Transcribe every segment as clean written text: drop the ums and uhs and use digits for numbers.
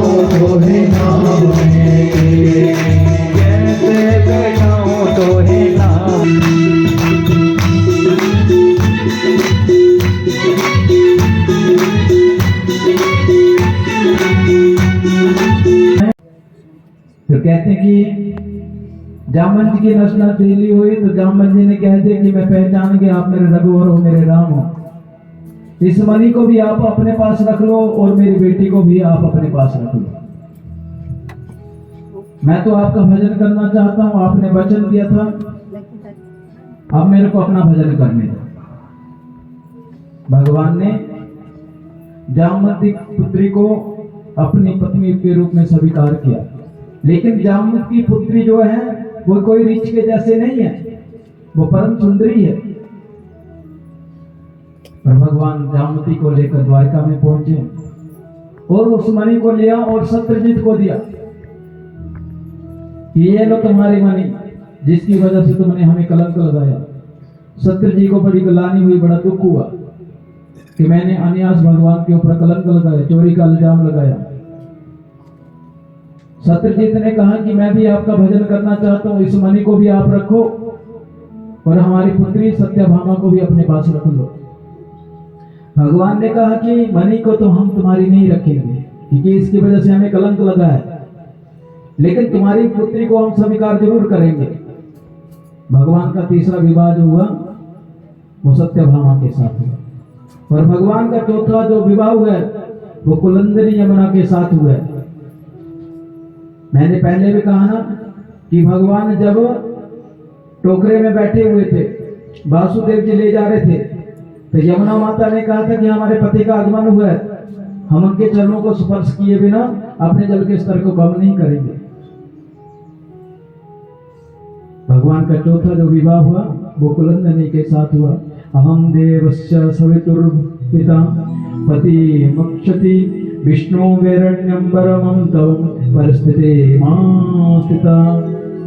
बैठाऊं तोहे नाम में, कैसे बैठाऊं तोहे नाम। तो कहते कि जामन जी की नस्ल तेली हुई तो जामन जी ने कह दिया कि मैं पहचान गया आप मेरे रघुवर हो, मेरे राम हो। इस मणि को भी आप अपने पास रख लो और मेरी बेटी को भी आप अपने पास रख लो। मैं तो आपका भजन करना चाहता हूं, आपने वचन दिया था, अब मेरे को अपना भजन करने दो। भगवान ने जामवंती पुत्री को अपनी पत्नी के रूप में स्वीकार किया, लेकिन जामवंती पुत्री जो है वो कोई ऋच के जैसे नहीं है, वो परम सुंदरी है। और भगवान जामवंती को लेकर द्वारका में पहुंचे और उस मणि को लिया और सत्यजीत को दिया कि ये लो तुम्हारी मणि, जिसकी वजह से तुमने हमें कलंक लगाया। सत्यजीत को बड़ी गलानी हुई, बड़ा दुख हुआ कि मैंने अनायास भगवान के ऊपर कलंक लगाया, चोरी का इल्जाम लगाया। सत्यजीत ने कहा कि मैं भी आपका भजन करना चाहता हूं, इस मणि को भी आप रखो और हमारी पुत्री सत्यभामा को भी अपने पास रख लो। भगवान ने कहा कि मणि को तो हम तुम्हारी नहीं रखेंगे क्योंकि इसकी वजह से हमें कलंक लगा है, लेकिन तुम्हारी पुत्री को हम स्वीकार जरूर करेंगे। भगवान का तीसरा विवाह जो हुआ वो सत्यभामा के साथ हुआ और भगवान का चौथा जो विवाह हुआ वो कुलंदरी यमुना के साथ हुआ। मैंने पहले भी कहा ना कि भगवान जब टोकरे में बैठे हुए थे, वासुदेव जी ले जा रहे थे, तो यमुना माता ने कहा था कि हमारे पति का आगमन हुआ है, हम उनके चरणों को स्पर्श किए बिना अपने जल के स्तर को कम नहीं करेंगे। भगवान का चौथा जो विवाह हुआ वो कुलंदनी के साथ हुआ। अहम देवस्य सवितुर्पिता पति मक्षति विष्णु वैरण्यम परमं तव परिस्थिति मां स्थिता।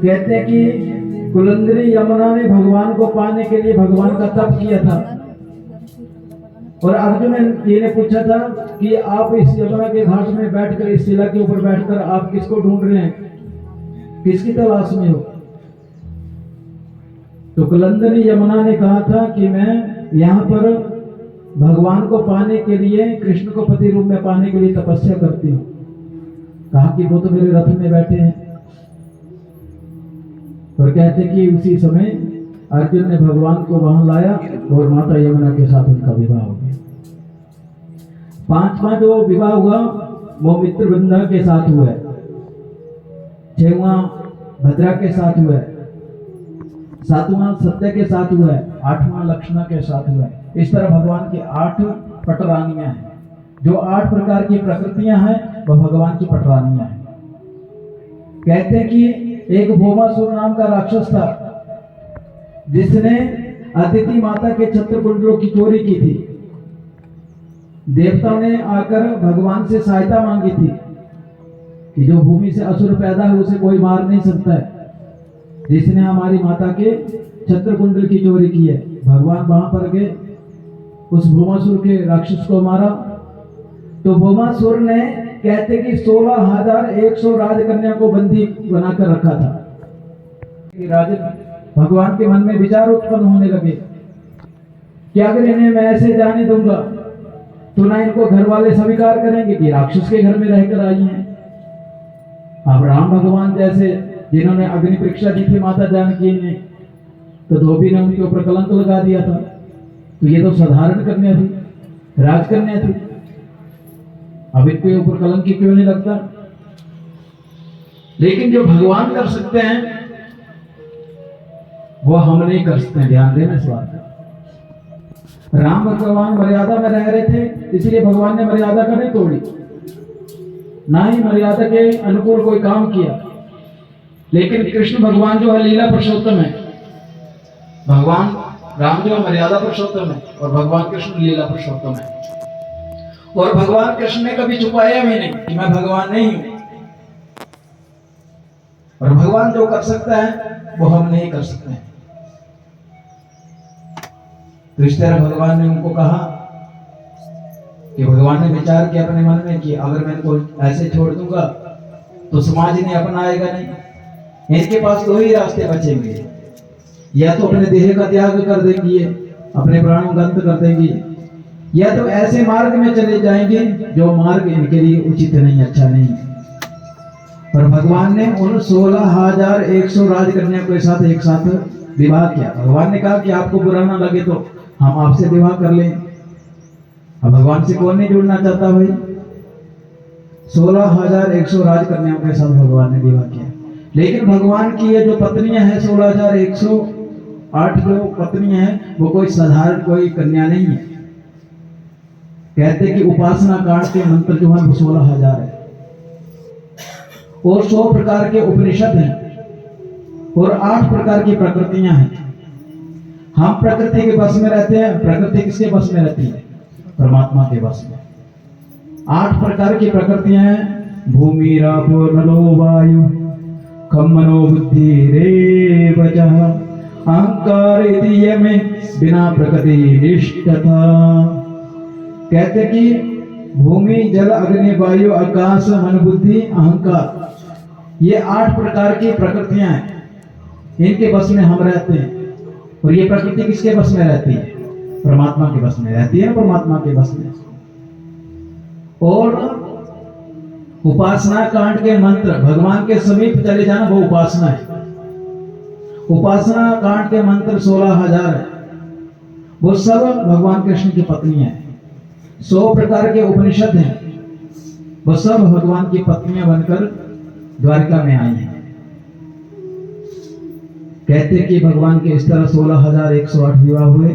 कहते हैं कि कुलंदरी यमुना ने भगवान को पाने के लिए भगवान का तप किया था और अर्जुन जी ने पूछा था कि आप इस यमुना के घाट में बैठकर, इस शिला के ऊपर बैठकर आप किसको ढूंढ रहे हैं, किसकी तलाश में हो? तो कुलंदनी यमुना ने कहा था कि मैं यहाँ पर भगवान को पाने के लिए, कृष्ण को पति रूप में पाने के लिए तपस्या करती हूँ। कहा कि वो तो मेरे रथ में बैठे हैं। और कहते कि उसी समय अर्जुन ने भगवान को वहां लाया और माता यमुना के साथ उनका विवाह हो गया। पांचवा जो विवाह हुआ वो मित्रवृंदा के साथ हुआ है, छठवां भद्रा के साथ हुआ है, सातवां सत्य के साथ हुआ है, आठवां लक्ष्मण के साथ हुआ है। इस तरह भगवान की 8 पटरानियां हैं। जो 8 प्रकार की प्रकृतियां हैं वह भगवान की पटरानियां हैं। कहते हैं कि एक भौमासुर नाम का राक्षस था जिसने अदिति माता के छत्र कुंडलों की चोरी की थी। देवताओं ने आकर भगवान से सहायता मांगी थी कि जो भूमि से असुर पैदा है उसे कोई मार नहीं सकता है, जिसने हमारी माता के छत्र कुंडल की चोरी की है। भगवान वहां पर गए, उस भौमासुर के राक्षस को मारा। तो भौमासुर ने कहते कि 16,100 राजकन्या को बंदी बनाकर रखा था। राजन भगवान के मन में विचार उत्पन्न होने लगे कि अगर इन्हें मैं ऐसे जाने दूंगा तो ना इनको घर वाले स्वीकार करेंगे कि राक्षस के घर में रहकर आई हैं। अब राम भगवान जैसे जिन्होंने अग्नि परीक्षा दी थी माता जानकी ने, तो धोबी ने उनके ऊपर कलंक लगा दिया था। तो ये तो साधारण कन्या थी, राजकन्या थी, अब इनके ऊपर कलंक क्यों नहीं लगता? लेकिन जो भगवान कर सकते हैं वो हम नहीं कर सकते। ध्यान देना इस बात पर। राम भगवान मर्यादा में रह रहे थे, इसलिए भगवान ने मर्यादा का नहीं तोड़ी, ना ही मर्यादा के अनुकूल कोई काम किया। लेकिन कृष्ण भगवान जो है लीला पुरुषोत्तम है, भगवान राम जो है मर्यादा पुरुषोत्तम है और भगवान कृष्ण लीला पुरुषोत्तम है। और भगवान कृष्ण ने कभी छुपाया भी नहीं कि मैं भगवान नहीं हूं। और भगवान जो कर सकता है वो हम नहीं कर सकते हैं। तो इस तरह भगवान ने उनको कहा कि भगवान ने विचार किया अपने मन में कि अगर मैं इनको ऐसे छोड़ दूंगा तो समाज इन्हें अपनाएगा नहीं। इनके पास दो ही रास्ते बचेंगे, या तो अपने देह का त्याग कर देंगी, अपने प्राणों का अंत कर देंगी, या तो ऐसे मार्ग में चले जाएंगे जो मार्ग इनके लिए उचित नहीं, अच्छा नहीं। पर भगवान ने उन 16,100 राजकन्या के साथ एक साथ विवाह किया। भगवान ने कहा कि आपको बुरा ना लगे तो हम आपसे विवाह कर लें। अब भगवान से कौन नहीं जुड़ना चाहता भाई? 16,100 राजकन्याओं के साथ भगवान ने विवाह किया। लेकिन भगवान की ये जो पत्नियां हैं 16,108 जो पत्नियां हैं वो कोई साधारण कोई कन्या नहीं है। कहते कि उपासना कांड के मंत्र जो है 16,000 है और 100 प्रकार के उपनिषद हैं और 8 प्रकार की प्रकृतियां हैं। हम प्रकृति के बस में रहते हैं। प्रकृति किसके बस में रहती है? परमात्मा के बस में। 8 प्रकार की प्रकृतियां हैं। भूमि रापो नलो वायु खम मनो बुद्धि रे वचः अहंकार इति में बिना प्रकृति निष्ठता। कहते कि भूमि जल अग्नि वायु आकाश मन बुद्धि अहंकार, ये 8 प्रकार की प्रकृतियां हैं। इनके बस में हम रहते हैं। और ये प्रकृति किसके बस में रहती है? परमात्मा के बस में रहती है ना, परमात्मा के बस में। और उपासना कांड के मंत्र, भगवान के समीप चले जाना वो उपासना है। उपासना कांड के मंत्र 16,000 है। वो सब भगवान कृष्ण की पत्नियां हैं। 100 प्रकार के उपनिषद हैं, वो सब भगवान की पत्नियां बनकर द्वारिका में आई हैं। कहते कि भगवान के इस तरह 16,108 विवाह हुए।